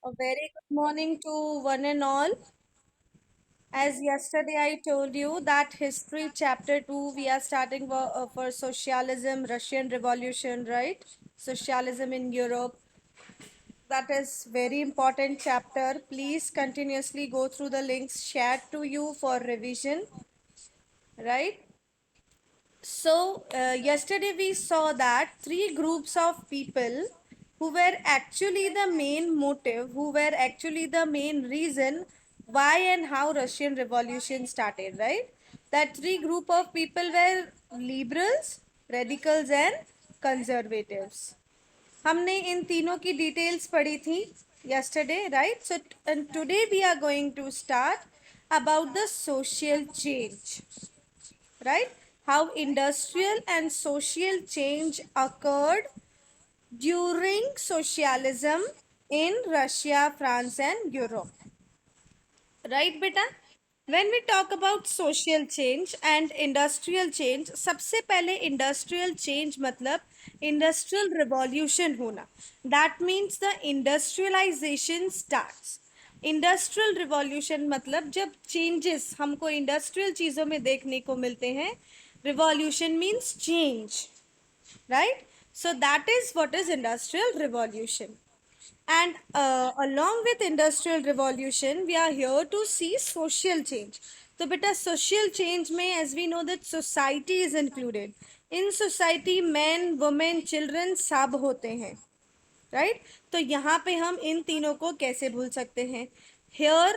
A very good morning to one and all. As yesterday I told you that history chapter 2 we are starting for socialism, Russian Revolution, right? Socialism in Europe. That is very important chapter. Please continuously go through the links shared to you for revision, right? So, yesterday we saw that three groups of people who were actually the main motive, who were actually the main reason why and how Russian Revolution started, right? That three group of people were liberals, radicals and conservatives. हमने इन तीनों की details पढ़ी थी yesterday, right? So, and today we are going to start about the social change, right? How industrial and social change occurred during socialism in Russia, France, and Europe. Right, beta? When we talk about social change and industrial change, सबसे पहले industrial change मतलब industrial revolution होना. That means the industrialization starts. Industrial revolution मतलब जब changes हमको industrial चीज़ों में देखने को मिलते हैं. Revolution means change, right? So that is what is industrial revolution. And along with industrial revolution, we are here to see social change. तो बेटा social change में as we know that society is included. In society men, women, children सब होते हैं, right? तो यहाँ पे हम इन तीनों को कैसे भूल सकते हैं? Here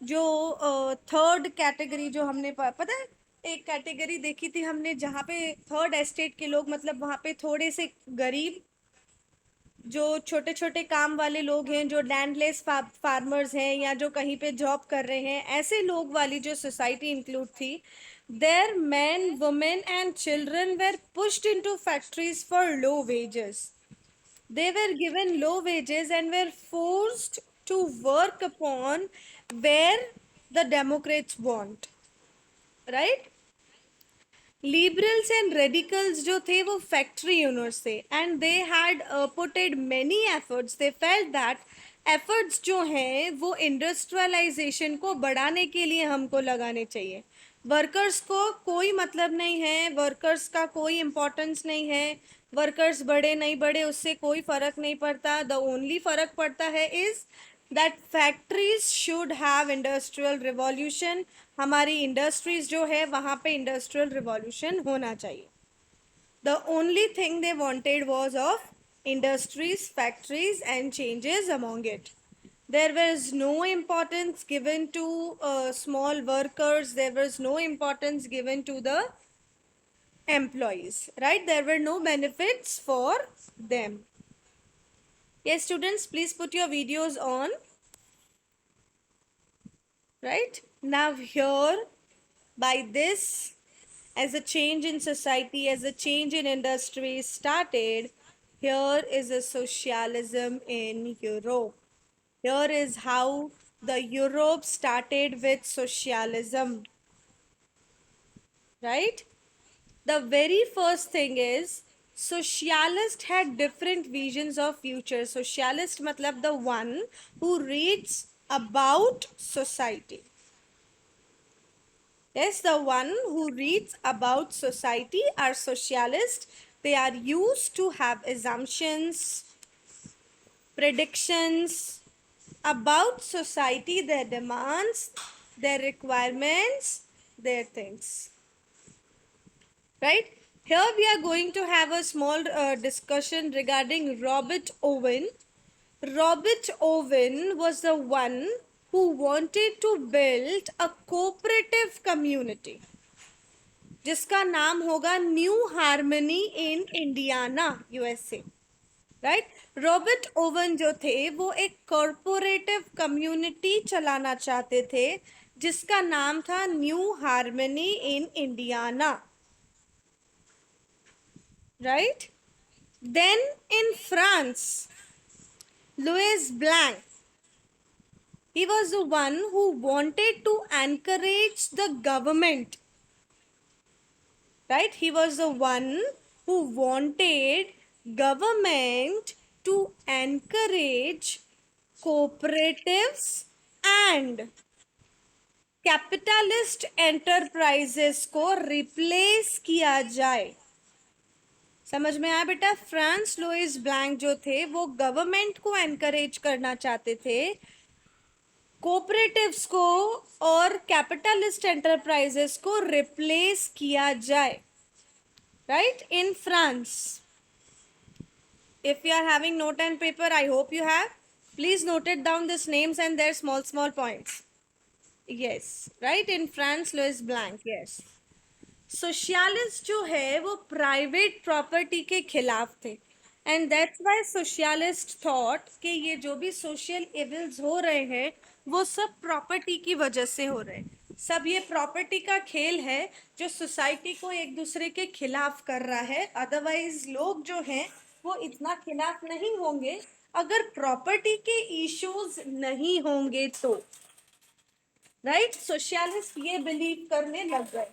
जो थर्ड कैटेगरी जो हमने पता है, एक कैटेगरी देखी थी हमने जहाँ पे थर्ड एस्टेट के लोग मतलब वहाँ पे थोड़े से गरीब जो छोटे छोटे काम वाले लोग हैं, जो लैंडलेस फार्मर्स हैं या जो कहीं पे जॉब कर रहे हैं, ऐसे लोग वाली जो सोसाइटी इंक्लूड थी. There men women and children were pushed into factories for low wages. They were given low wages and were forced to work upon where the Democrats want, right? Liberals and radicals जो थे वो factory owners थे and they had putted many efforts. They felt that efforts जो हैं वो industrialisation को बढ़ाने के लिए हमको लगाने चाहिए. वर्कर्स को कोई मतलब नहीं है, वर्कर्स का कोई इम्पोर्टेंस नहीं है, वर्कर्स बढ़े नहीं बढ़े उससे कोई फ़र्क नहीं पड़ता. द ओनली फ़र्क पड़ता है is that factories should have industrial revolution. हमारी इंडस्ट्रीज जो है वहाँ पे इंडस्ट्रियल रिवॉल्यूशन होना चाहिए. The only thing they wanted was of industries, factories, and changes among it. There was no importance given to small workers, there was no importance given to the employees, right? There were no benefits for them. Yes, students, please put your videos on. Right? Now, here, by this, as a change in society, as a change in industry started, here is a socialism in Europe. Here is how the Europe started with socialism, right? The very first thing is socialist had different visions of future. Socialist matlab the one who reads about society. Yes, the one who reads about society are socialist. They are used to have assumptions, predictions about society, their demands, their requirements, their things. Right? Here we are going to have a small discussion regarding Robert Owen. Robert Owen was the one who wanted to build a cooperative community जिसका नाम होगा new Harmony in Indiana, USA. Right? Robert oven जो थे वो एक corporative community चलाना चाहते थे जिसका नाम था New Harmony in Indiana. Right? Then in France, Louis Blanc, he was the one who wanted to encourage the government. Right? He was the one who wanted government to encourage cooperatives and capitalist enterprises को replace किया जाए। समझ में आया बेटा? France Louis blank जो थे वो गवर्नमेंट को एनकरेज करना चाहते थे कोऑपरेटिव्स को और कैपिटलिस्ट एंटरप्राइजेस को रिप्लेस किया जाए, right, in France. If you are having note and paper, I hope you have. Please note it down these names and their small points. Yes, right, in France, Louis Blanc, yes. Socialist जो है वो private property के खिलाफ थे and that's why socialist thought कि ये जो भी सोशल इविल्स हो रहे हैं वो सब प्रॉपर्टी की वजह से हो रहे हैं। सब ये प्रॉपर्टी का खेल है जो सोसाइटी को एक दूसरे के खिलाफ कर रहा है। अदरवाइज लोग जो हैं वो इतना खिलाफ नहीं होंगे अगर प्रॉपर्टी के इश्यूज नहीं होंगे तो, राइट। सोशलिस्ट ये बिलीव करने लग गए।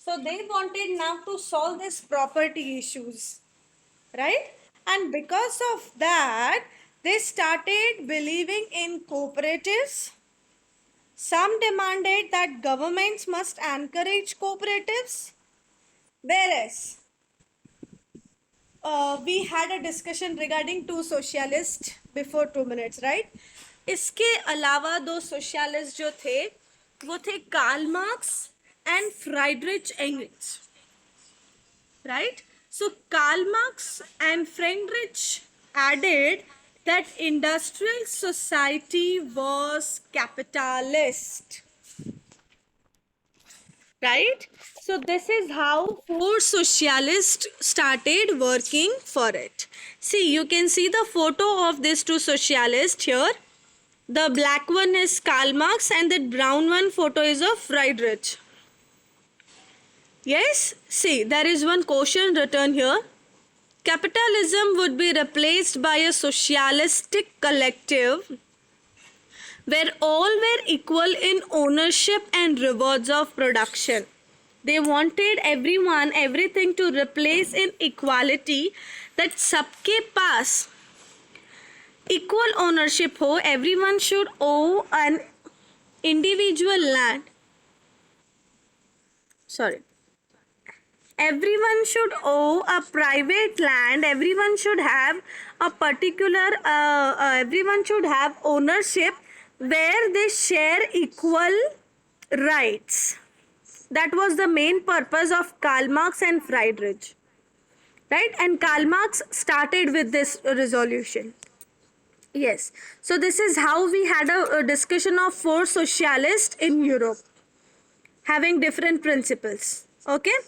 So they wanted now to solve this property issues, right? And because of that, they started believing in cooperatives. Some demanded that governments must encourage cooperatives. Whereas we had a discussion regarding two socialists before 2 minutes, right? इसके अलावा दो socialist जो थे वो थे Karl Marx and Friedrich Engels, right? So Karl Marx and Friedrich added that industrial society was capitalist, right? So this is how four socialists started working for it. See, you can see the photo of these two socialists here. The black one is Karl Marx and the brown one photo is of Friedrich. Yes, see, there is one question written here. Capitalism would be replaced by a socialistic collective where all were equal in ownership and rewards of production. They wanted everyone, everything to replace in equality, that सबके पास equal ownership हो, everyone should owe an individual land. Sorry. Everyone should owe a private land, everyone should have a particular, everyone should have ownership where they share equal rights. That was the main purpose of Karl Marx and Friedrich, right? And Karl Marx started with this resolution. Yes, so this is how we had a discussion of four socialists in Europe having different principles, okay?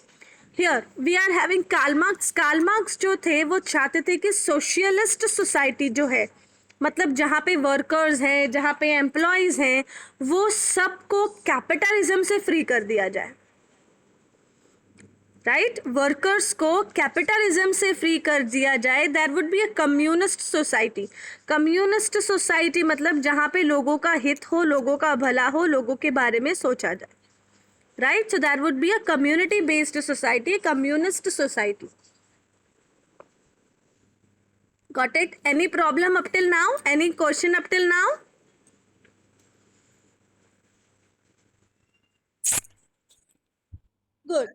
Here we are having Karl Marx. Karl Marx जो थे वो चाहते थे कि socialist society जो है, मतलब जहाँ पे वर्कर्स हैं, जहाँ पे एम्प्लॉयज हैं, वो सबको कैपिटलिज्म से फ्री कर दिया जाए, राइट? वर्कर्स को कैपिटलिज्म से फ्री कर दिया जाए। That would be a communist society. Communist society मतलब जहाँ पे लोगों का हित हो, लोगों का भला हो, लोगों के बारे में सोचा जाए, right? So that would be a community based society, a communist society. Got it? Any problem up till now? Any question up till now? Good.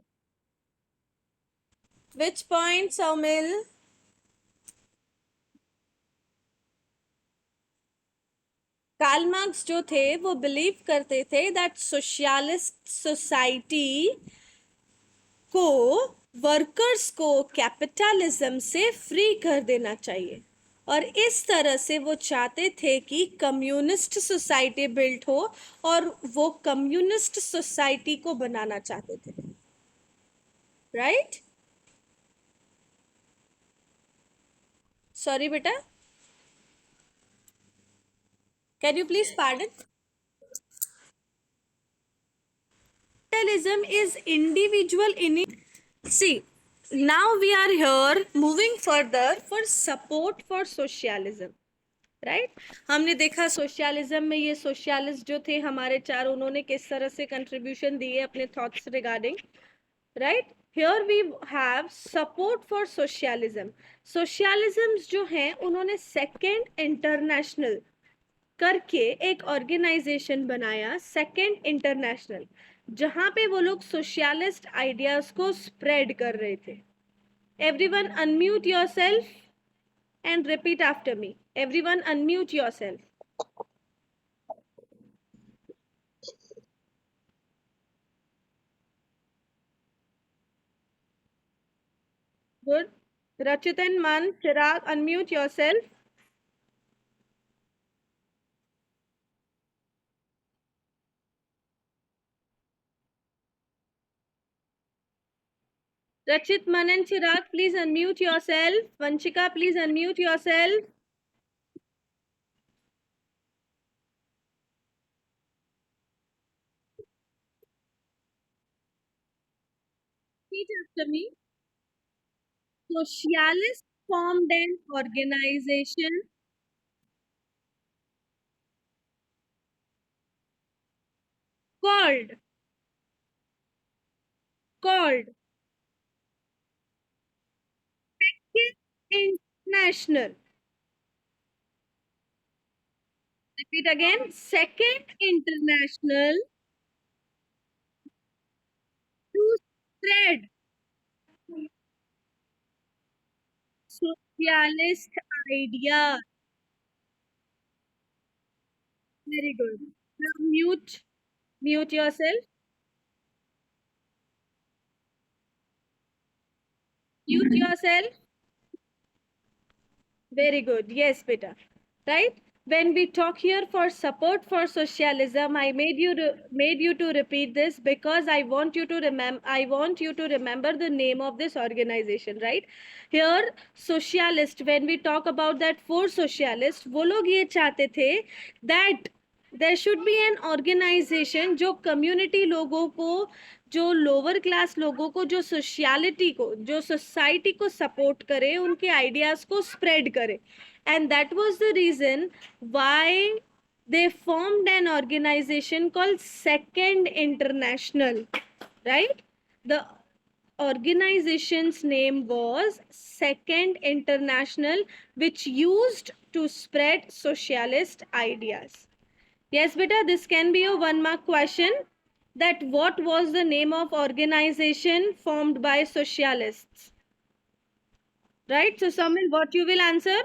Which point, Saumil? Karl Marx जो थे वो बिलीव करते थे that socialist society को workers को capitalism से free कर देना चाहिए और इस तरह से वो चाहते थे कि कम्युनिस्ट सोसाइटी बिल्ड हो और वो कम्युनिस्ट सोसाइटी को बनाना चाहते थे, राइट? सॉरी बेटा, can you please pardon? Capitalism is individual in it. See, now we are here moving further for support for socialism, right? हमने देखा सोशलिज्म में ये सोशलिस्ट जो थे हमारे चार, उन्होंने किस तरह से कंट्रीब्यूशन दिए अपने thoughts regarding, right? here we have support for socialism. Socialisms जो हैं उन्होंने सेकेंड इंटरनेशनल करके एक ऑर्गेनाइजेशन बनाया, सेकेंड इंटरनेशनल, जहां पे वो लोग सोशलिस्ट आइडियाज को स्प्रेड कर रहे थे. Everyone unmute yourself and repeat after me. Everyone unmute yourself. Good. Rachitan, Man, Chirag, unmute yourself. Rachit, Man and Chirag, please unmute yourself. Vanshika, please unmute yourself. Repeat after me. Socialists formed an organization called called International. Repeat again. Second International to spread socialist idea. Very good. Now mute yourself. Mute yourself. Very good. Yes, beta. Right? When we talk here for support for socialism, I made you to repeat this because I want you to remember the name of this organization, right? Here, socialist. When we talk about that four socialists, वो लोग ये चाहते थे that there should be an organization जो community लोगों को, जो lower class लोगों को, जो सोशलिटी को, जो सोसाइटी को सपोर्ट करे, उनके आइडियाज को स्प्रेड करे. And that was the reason why they formed an organization called Second International, right? The organization's name was Second International, which used to spread socialist ideas. Yes, beta, this can be a 1 mark question. That what was the name of organization formed by socialists? Right? So, Samil, what you will answer?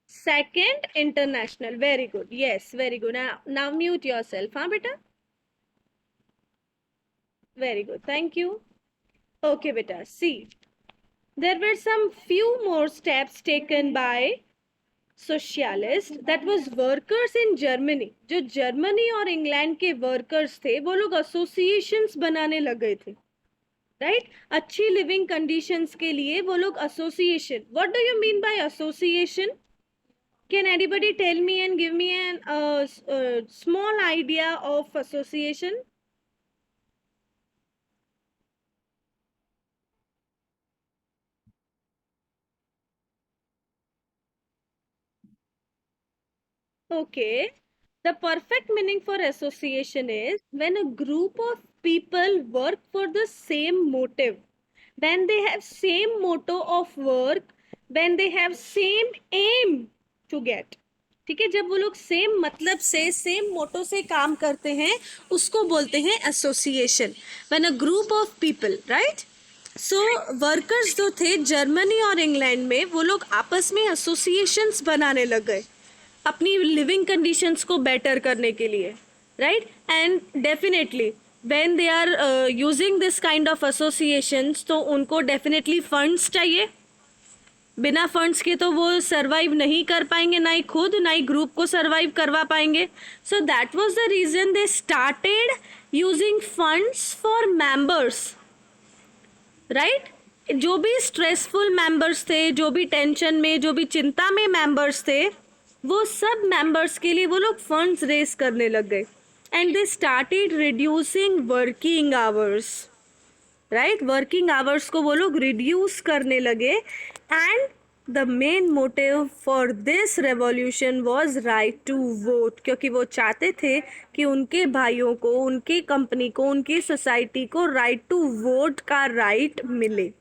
Second International. Very good. Yes, very good. Now mute yourself, huh, beta? Very good. Thank you. Okay, beta. See, there were some few more steps taken by socialist, that was workers in Germany. जो Germany और England के workers थे वो लोग associations बनाने लग गए थे, राइट? अच्छी लिविंग कंडीशंस के लिए वो लोग association. What do you mean by association? Can anybody tell me and give me an small idea of association? Okay. The perfect meaning for association is when a group of people work for the same motive, when they have same motto of work, when they have same aim to get. ठीक है, जब वो लोग same मतलब से, same मोटो से काम करते हैं, उसको बोलते हैं association. When a group of people, right? So workers जो थे जर्मनी और इंग्लैंड में, वो लोग आपस में एसोसिएशंस बनाने लग गए अपनी लिविंग कंडीशंस को बेटर करने के लिए, right? And definitely when they are using this kind of associations, तो उनको डेफिनेटली फंड्स चाहिए. बिना फंड्स के तो वो सरवाइव नहीं कर पाएंगे, ना ही खुद ना ही ग्रुप को सरवाइव करवा पाएंगे. So that was the reason they started using funds for members, right? जो भी स्ट्रेसफुल मेंबर्स थे, जो भी टेंशन में, जो भी चिंता में मेंबर्स थे, वो सब मेंबर्स के लिए वो लोग फंड्स रेज करने लग गए. And they started reducing working hours, right? Working hours को वो लोग रिड्यूस करने लगे. And the main motive for this revolution was right to vote, क्योंकि वो चाहते थे कि उनके भाइयों को, उनकी कंपनी को, उनकी सोसाइटी को राइट टू वोट का राइट मिले.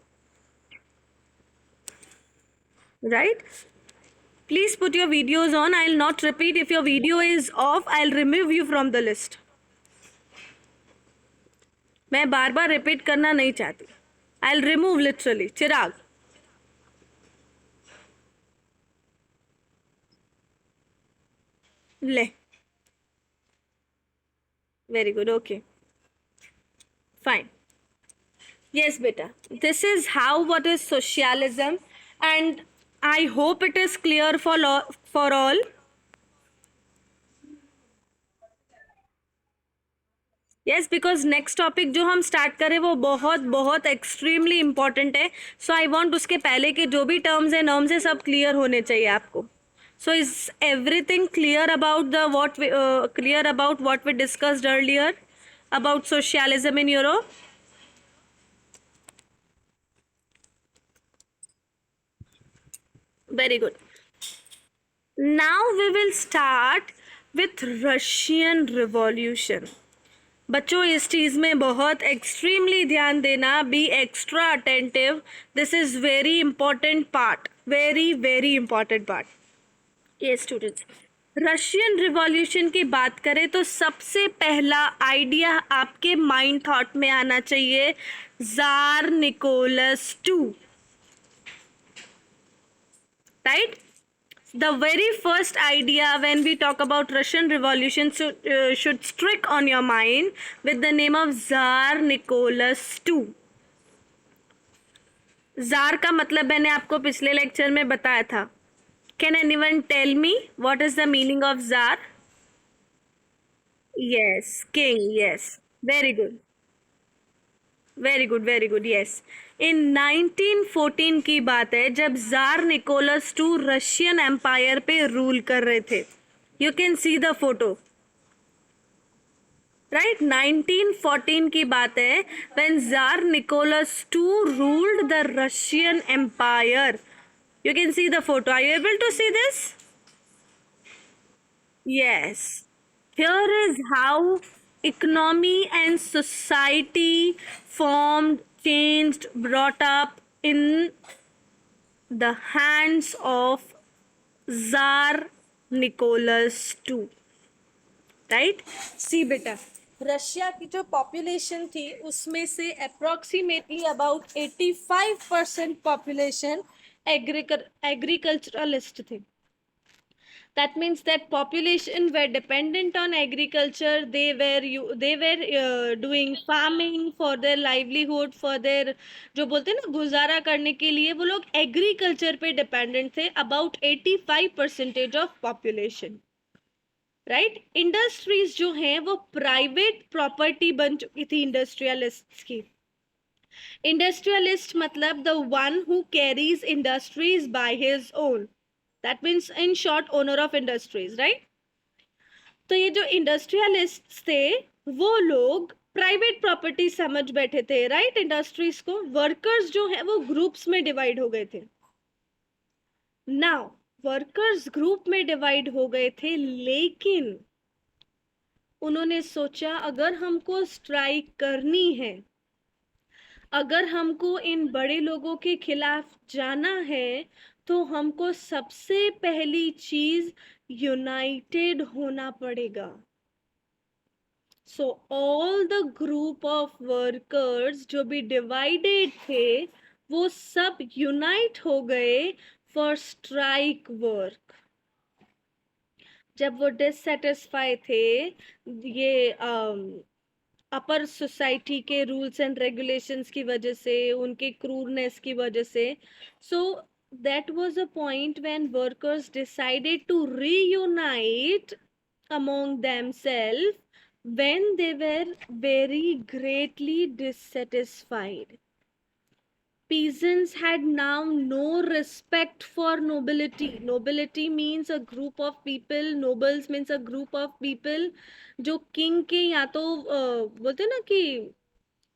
Right. Please put your videos on. I'll not repeat. If your video is off, I'll remove you from the list. मैं बार बार रिपीट करना नहीं चाहती. I'll remove literally. चिराग. ले. Very good. Okay. Fine. Yes, beta. This is how what is socialism, and I hope it is clear for all. Yes, because next topic जो हम start करें वो बहुत बहुत एक्सट्रीमली इंपॉर्टेंट है. सो आई वॉन्ट उसके पहले के जो भी टर्म्स है, नॉर्म्स है, सब क्लियर होने चाहिए आपको. So is everything clear about the what we discussed earlier about socialism in Europe? Very good. Now we will start with Russian revolution. बच्चों इस चीज़ में बहुत एक्सट्रीमली ध्यान देना. Be extra attentive. This is very important part. Very very important part. ये students, Russian revolution की बात करें तो सबसे पहला आइडिया आपके माइंड थॉट में आना चाहिए tsar Nicholas two. Right. The very first idea when we talk about Russian Revolution should stick on your mind with the name of Tsar Nicholas II. Jar का मतलब मैंने आपको पिछले लेक्चर में बताया था. Can anyone tell me what is the meaning of Tsar? Yes, king. Yes, very good. Very good, very good. Yes, in 1914 की बात है जब Tsar Nicholas two Russian empire पे रूल कर रहे थे. You can see the photo. Right. 1914 की बात है when Tsar Nicholas two ruled the Russian empire. You can see the photo. Are you able to see this? Yes. Here is how economy and society formed, changed, brought up in the hands of Tsar Nicholas II. Right. See बेटा, Russia की जो population थी उसमें से approximately about 85% population agriculturalist थे. That means that population were dependent on agriculture. They were doing farming for their livelihood, for their जो बोलते हैं ना गुजारा करने के लिए वो लोग एग्रीकल्चर पे डिपेंडेंट थे. About 85% of population. Right. Industries जो हैं वो प्राइवेट प्रॉपर्टी बन चुकी थी इंडस्ट्रियलिस्ट्स की. इंडस्ट्रियलिस्ट मतलब the one who carries industries by his own. That means in short owner of industries. right. तो ये जो इंडस्ट्रियलिस्ट्स थे वो लोग प्राइवेट प्रॉपर्टी समझ बैठे थे. राइट. इंडस्ट्रीज को वर्कर्स जो है वो ग्रुप्स में डिवाइड हो गए थे. नाउ वर्कर्स ग्रुप में डिवाइड हो गए थे, लेकिन उन्होंने सोचा अगर हमको स्ट्राइक करनी है, अगर हमको इन बड़े लोगों के खिलाफ जाना है, तो हमको सबसे पहली चीज यूनाइटेड होना पड़ेगा. So all the group of workers जो भी डिवाइडेड थे वो सब यूनाइट हो गए फॉर स्ट्राइक वर्क. जब वो डिससेटिस्फाई थे ये अपर सोसाइटी के रूल्स एंड रेगुलेशंस की वजह से, उनके क्रूरनेस की वजह से, सो that was a point when workers decided to reunite among themselves when they were very greatly dissatisfied. Peasants had now no respect for nobility. Nobility means a group of people. Nobles means a group of people जो king के या तो बोलते हैं ना कि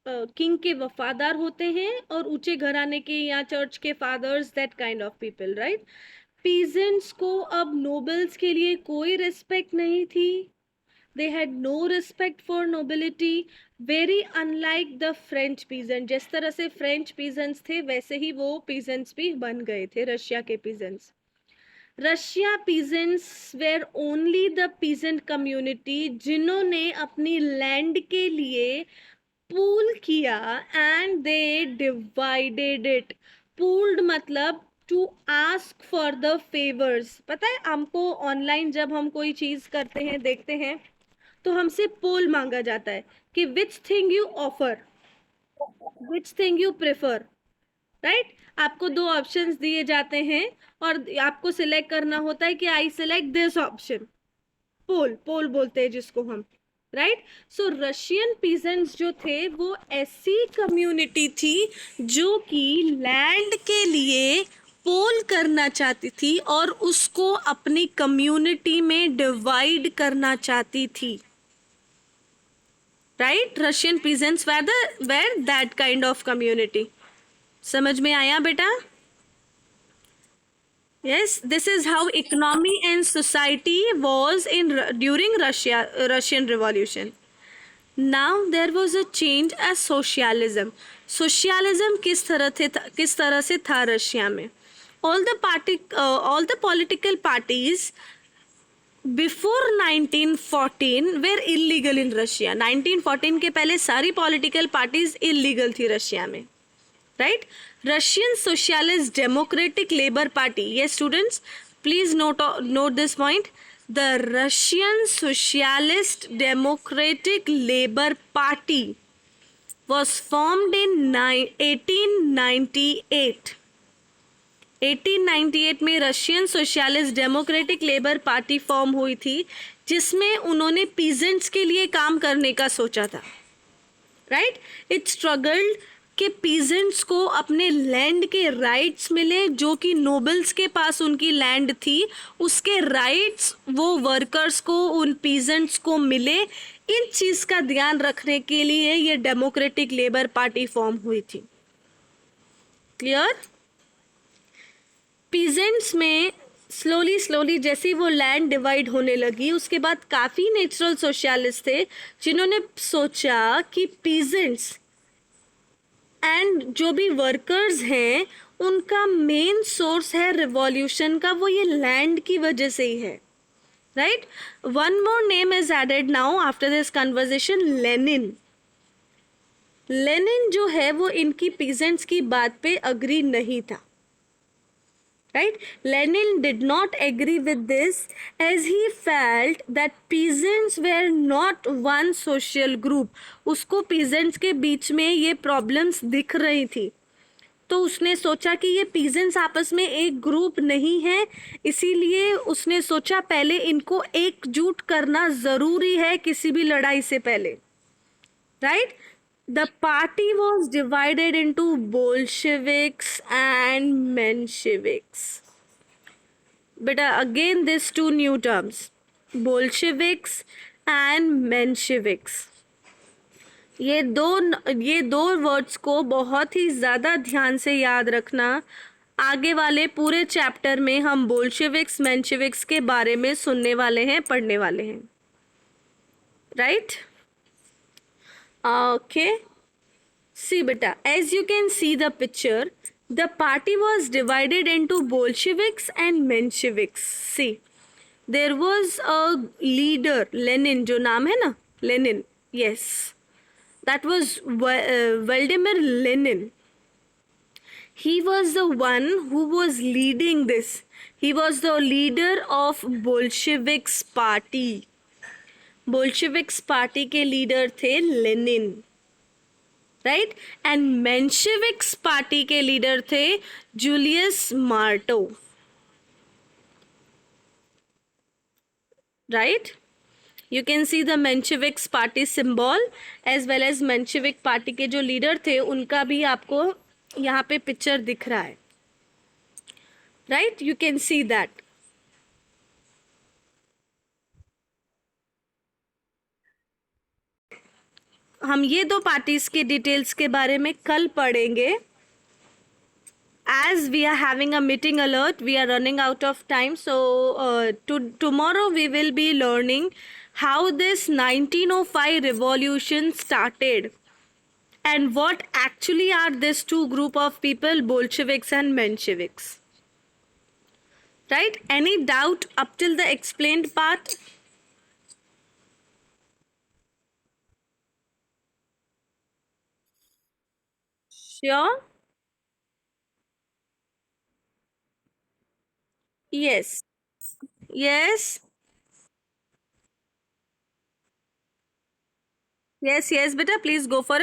king के वफादार होते हैं और ऊंचे घराने के या चर्च के fathers, that kind of people, right. Peasants को अब नोबल्स के लिए कोई रिस्पेक्ट नहीं थी। They had no respect for nobility, very unlike the French peasant. जिस तरह से फ्रेंच पीजेंट्स थे वैसे ही वो पीजेंट्स भी बन गए थे, रशिया के peasants. Russia peasants were only the peasant community जिन्होंने अपनी लैंड के लिए पूल किया and they divided it. Pooled मतलब to ask for the favours. पता है हमको ऑनलाइन जब हम कोई चीज करते हैं, देखते हैं, तो हमसे पोल मांगा जाता है कि which thing you offer, which thing you prefer, right. आपको दो ऑप्शंस दिए जाते हैं और आपको सिलेक्ट करना होता है कि आई सिलेक्ट दिस ऑप्शन। पोल, पोल बोलते हैं जिसको हम, राइट। सो रशियन पीजेंट्स जो थे वो ऐसी कम्युनिटी थी जो कि लैंड के लिए पोल करना चाहती थी और उसको अपनी कम्युनिटी में डिवाइड करना चाहती थी, right. Russian peasants were that kind of community. समझ में आया बेटा? Yes, this is how economy and society was in during Russian Revolution. Now there was a change as socialism. Socialism किस तरह से था रशिया में? All the political parties before 1914 were illegal in Russia. 1914 के पहले सारी political parties illegal थी Russia में, right? Russian Socialist Democratic Labour Party. Yes, students, please note this point. The Russian Socialist Democratic Labour Party was formed in 1898. 1898 में Russian socialist democratic labour party form हुई थी जिसमें उन्होंने peasants के लिए काम करने का सोचा था, राइट। इट स्ट्रगल्ड कि पीजेंट्स को अपने लैंड के राइट्स मिले, जो कि नोबल्स के पास उनकी लैंड थी उसके राइट्स वो वर्कर्स को, उन पीजेंट्स को मिले। इन चीज़ का ध्यान रखने के लिए ये डेमोक्रेटिक लेबर पार्टी फॉर्म हुई थी। क्लियर? पीजेंट्स में स्लोली जैसे वो लैंड डिवाइड होने लगी उसके बाद काफ़ी नेचुरल सोशलिस्ट थे जिन्होंने सोचा कि पीजेंट्स एंड जो भी वर्कर्स हैं उनका मेन सोर्स है रिवॉल्यूशन का, वो ये लैंड की वजह से ही है, right. One more name is added now after this conversation, Lenin. Lenin जो है वो इनकी पीजेंट्स की बात पे अग्री नहीं था, right? Lenin did not agree with this as he felt that peasants were not one social group. उसको peasants के बीच में ये problems दिख रही थी, तो उसने सोचा कि ये peasants आपस में एक ग्रुप नहीं है, इसीलिए उसने सोचा पहले इनको एकजुट करना ज़रूरी है किसी भी लड़ाई से पहले, right? The party was divided into Bolsheviks and Mensheviks. Beta, again these two new terms, Bolsheviks and Mensheviks. ये दो वर्ड्स को बहुत ही ज़्यादा ध्यान से याद रखना। आगे वाले पूरे चैप्टर में हम बोल्शेविक्स मेंशेविक्स के बारे में सुनने वाले हैं, पढ़ने वाले हैं, right? Okay, see beta, as you can see the picture, the party was divided into Bolsheviks and Mensheviks. See, there was a leader, Lenin, जो नाम है ना, Lenin, yes, that was Vladimir Lenin. He was the one who was leading this. He was the leader of Bolsheviks party. Bolsheviks party के leader थे Lenin, right. And Mensheviks party के leader थे Julius Martov, right. You can see the Mensheviks party symbol as well as Menshevik party के जो leader थे उनका भी आपको यहाँ पे पिक्चर दिख रहा है, right. You can see that. हम हम ये दो पार्टीज के डिटेल्स के बारे में कल पढ़ेंगे. As we are having a meeting alert, we are running out of time. So, tomorrow we will be learning how this 1905 revolution started and what actually are these two group of people, Bolsheviks and Mensheviks. Right? Any doubt up till the explained part? Sure? Yes. Yes. Yes, yes, beta, please go for it.